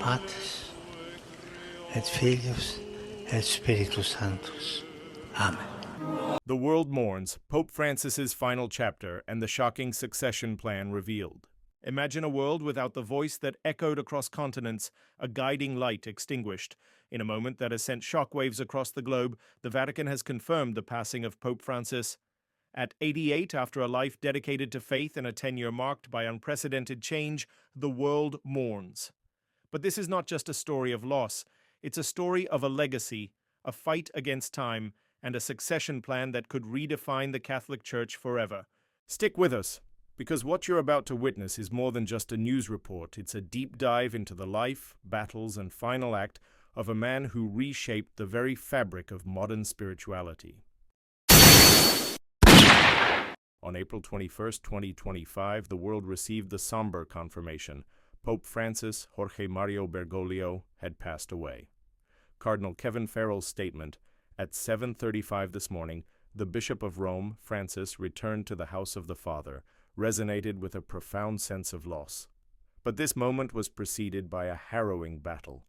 Patris et Filius et Spiritus Sanctus. Amen. The world mourns, Pope Francis's final chapter and the shocking succession plan revealed. Imagine a world without the voice that echoed across continents, a guiding light extinguished. In a moment that has sent shockwaves across the globe, the Vatican has confirmed the passing of Pope Francis. At 88, after a life dedicated to faith and a tenure marked by unprecedented change, the world mourns. But this is not just a story of loss. It's a story of a legacy, a fight against time, and a succession plan that could redefine the Catholic Church forever. Stick with us, because what you're about to witness is more than just a news report. It's a deep dive into the life, battles, and final act of a man who reshaped the very fabric of modern spirituality. On April 21, 2025, the world received the somber confirmation. Pope Francis Jorge Mario Bergoglio had passed away. Cardinal Kevin Farrell's statement, at 7:35 this morning, the Bishop of Rome, Francis, returned to the house of the Father, resonated with a profound sense of loss. But this moment was preceded by a harrowing battle.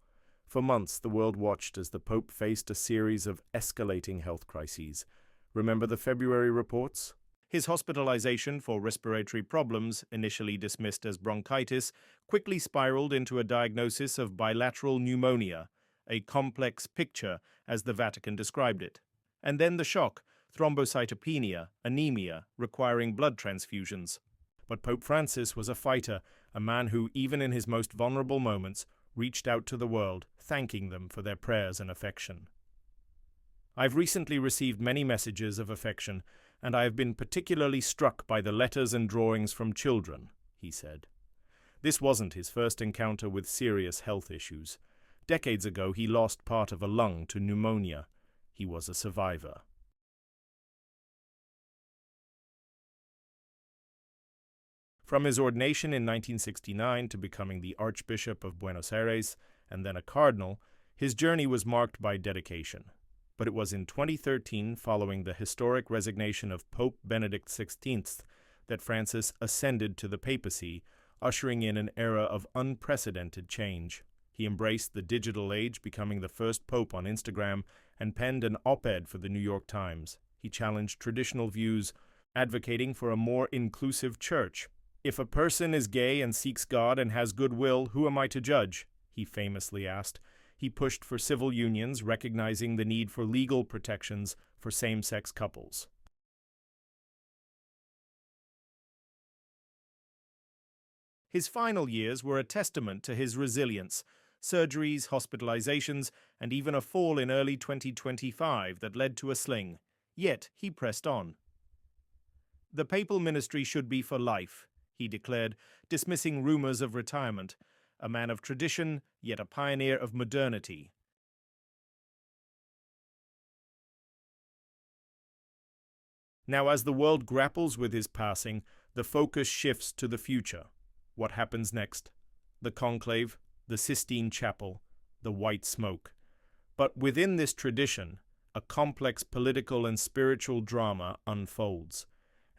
For months, the world watched as the Pope faced a series of escalating health crises. Remember the February reports? His hospitalization for respiratory problems, initially dismissed as bronchitis, quickly spiraled into a diagnosis of bilateral pneumonia, a complex picture, as the Vatican described it. And then the shock, thrombocytopenia, anemia, requiring blood transfusions. But Pope Francis was a fighter, a man who, even in his most vulnerable moments, reached out to the world, thanking them for their prayers and affection. I've recently received many messages of affection, and I have been particularly struck by the letters and drawings from children, he said. This wasn't his first encounter with serious health issues. Decades ago, he lost part of a lung to pneumonia. He was a survivor. From his ordination in 1969 to becoming the Archbishop of Buenos Aires and then a cardinal, his journey was marked by dedication. But it was in 2013, following the historic resignation of Pope Benedict XVI, that Francis ascended to the papacy, ushering in an era of unprecedented change. He embraced the digital age, becoming the first pope on Instagram, and penned an op-ed for the New York Times. He challenged traditional views, advocating for a more inclusive church. "If a person is gay and seeks God and has goodwill, who am I to judge?" he famously asked. He pushed for civil unions, recognizing the need for legal protections for same-sex couples. His final years were a testament to his resilience. Surgeries, hospitalizations, and even a fall in early 2025 that led to a sling. Yet he pressed on. The papal ministry should be for life, he declared, dismissing rumors of retirement. A man of tradition, yet a pioneer of modernity. Now, as the world grapples with his passing, the focus shifts to the future. What happens next? The Conclave, the Sistine Chapel, the white smoke. But within this tradition, a complex political and spiritual drama unfolds.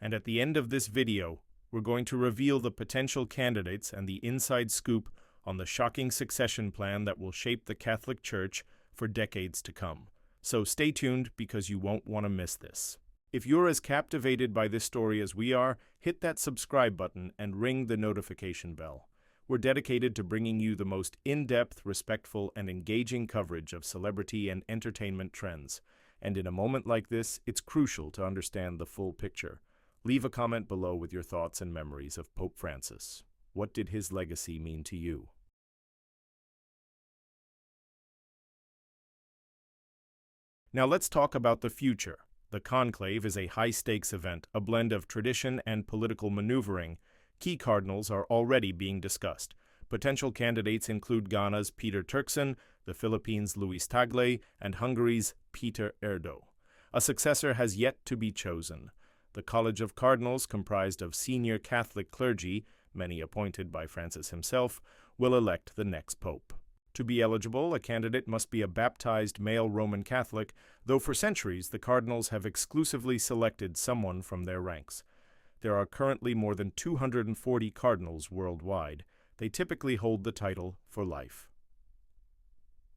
And at the end of this video, we're going to reveal the potential candidates and the inside scoop on the shocking succession plan that will shape the Catholic Church for decades to come. So stay tuned, because you won't want to miss this. If you're as captivated by this story as we are, hit that subscribe button and ring the notification bell. We're dedicated to bringing you the most in-depth, respectful, and engaging coverage of celebrity and entertainment trends. And in a moment like this, it's crucial to understand the full picture. Leave a comment below with your thoughts and memories of Pope Francis. What did his legacy mean to you? Now let's talk about the future. The Conclave is a high-stakes event, a blend of tradition and political maneuvering. Key cardinals are already being discussed. Potential candidates include Ghana's Peter Turkson, the Philippines' Luis Tagle, and Hungary's Peter Erdo. A successor has yet to be chosen. The College of Cardinals, comprised of senior Catholic clergy, many appointed by Francis himself, will elect the next pope. To be eligible, a candidate must be a baptized male Roman Catholic, though for centuries the cardinals have exclusively selected someone from their ranks. There are currently more than 240 cardinals worldwide. They typically hold the title for life.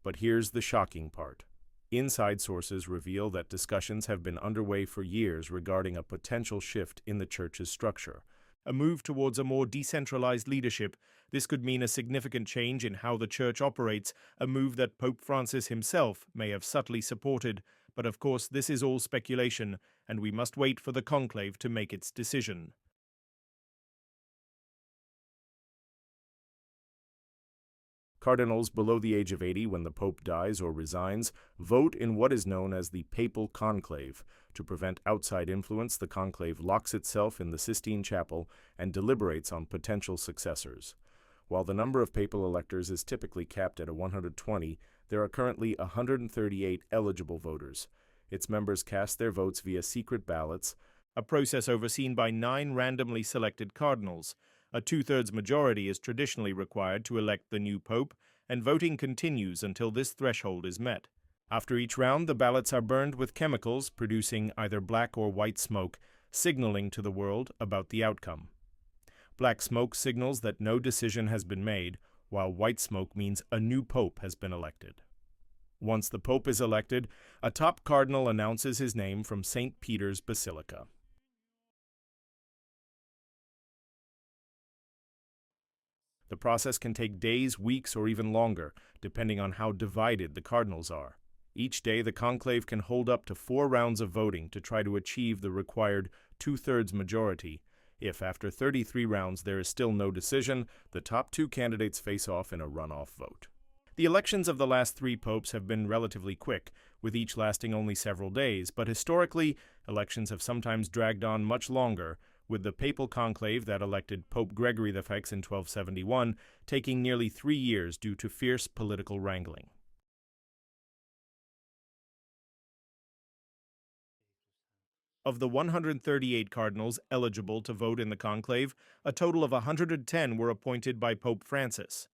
But here's the shocking part. Inside sources reveal that discussions have been underway for years regarding a potential shift in the Church's structure. A move towards a more decentralized leadership. This could mean a significant change in how the Church operates, a move that Pope Francis himself may have subtly supported. But of course, this is all speculation, and we must wait for the conclave to make its decision. Cardinals below the age of 80 when the Pope dies or resigns vote in what is known as the papal conclave. To prevent outside influence, the conclave locks itself in the Sistine Chapel and deliberates on potential successors. While the number of papal electors is typically capped at 120, there are currently 138 eligible voters. Its members cast their votes via secret ballots, a process overseen by 9 randomly selected cardinals. A 2/3 majority is traditionally required to elect the new pope, and voting continues until this threshold is met. After each round, the ballots are burned with chemicals, producing either black or white smoke, signaling to the world about the outcome. Black smoke signals that no decision has been made, while white smoke means a new pope has been elected. Once the pope is elected, a top cardinal announces his name from St. Peter's Basilica. The process can take days, weeks, or even longer, depending on how divided the cardinals are. Each day, the conclave can hold up to 4 rounds of voting to try to achieve the required 2/3 majority. If after 33 rounds there is still no decision, the top 2 candidates face off in a runoff vote. The elections of the last 3 popes have been relatively quick, with each lasting only several days, but historically, elections have sometimes dragged on much longer, with the papal conclave that elected Pope Gregory VI in 1271 taking nearly 3 years due to fierce political wrangling. Of the 138 cardinals eligible to vote in the conclave, a total of 110 were appointed by Pope Francis.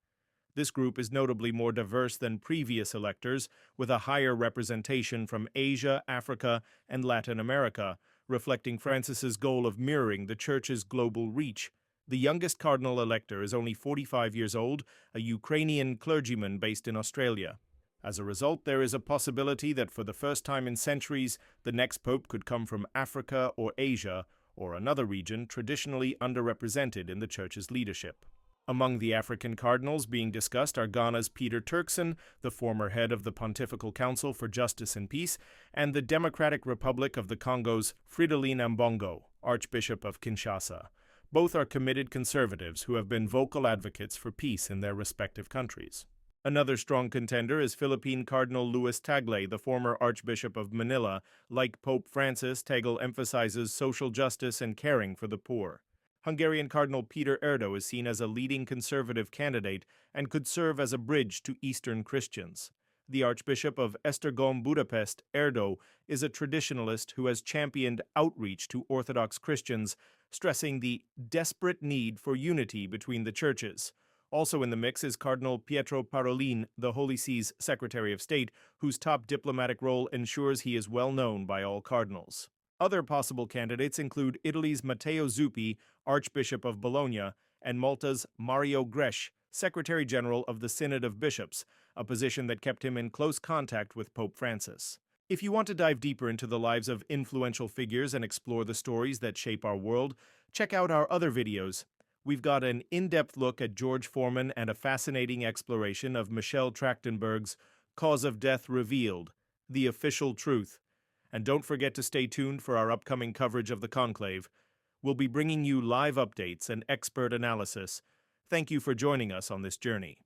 This group is notably more diverse than previous electors, with a higher representation from Asia, Africa, and Latin America, reflecting Francis's goal of mirroring the Church's global reach. The youngest cardinal elector is only 45 years old, a Ukrainian clergyman based in Australia. As a result, there is a possibility that for the first time in centuries, the next pope could come from Africa or Asia, or another region traditionally underrepresented in the Church's leadership. Among the African cardinals being discussed are Ghana's Peter Turkson, the former head of the Pontifical Council for Justice and Peace, and the Democratic Republic of the Congo's Fridolin Ambongo, Archbishop of Kinshasa. Both are committed conservatives who have been vocal advocates for peace in their respective countries. Another strong contender is Philippine Cardinal Luis Tagle, the former Archbishop of Manila. Like Pope Francis, Tagle emphasizes social justice and caring for the poor. Hungarian Cardinal Peter Erdo is seen as a leading conservative candidate and could serve as a bridge to Eastern Christians. The Archbishop of Esztergom Budapest, Erdo, is a traditionalist who has championed outreach to Orthodox Christians, stressing the desperate need for unity between the churches. Also in the mix is Cardinal Pietro Parolin, the Holy See's Secretary of State, whose top diplomatic role ensures he is well known by all cardinals. Other possible candidates include Italy's Matteo Zuppi, Archbishop of Bologna, and Malta's Mario Gresh, Secretary General of the Synod of Bishops, a position that kept him in close contact with Pope Francis. If you want to dive deeper into the lives of influential figures and explore the stories that shape our world, check out our other videos. We've got an in-depth look at George Foreman and a fascinating exploration of Michelle Trachtenberg's Cause of Death Revealed, The Official Truth. And don't forget to stay tuned for our upcoming coverage of the conclave. We'll be bringing you live updates and expert analysis. Thank you for joining us on this journey.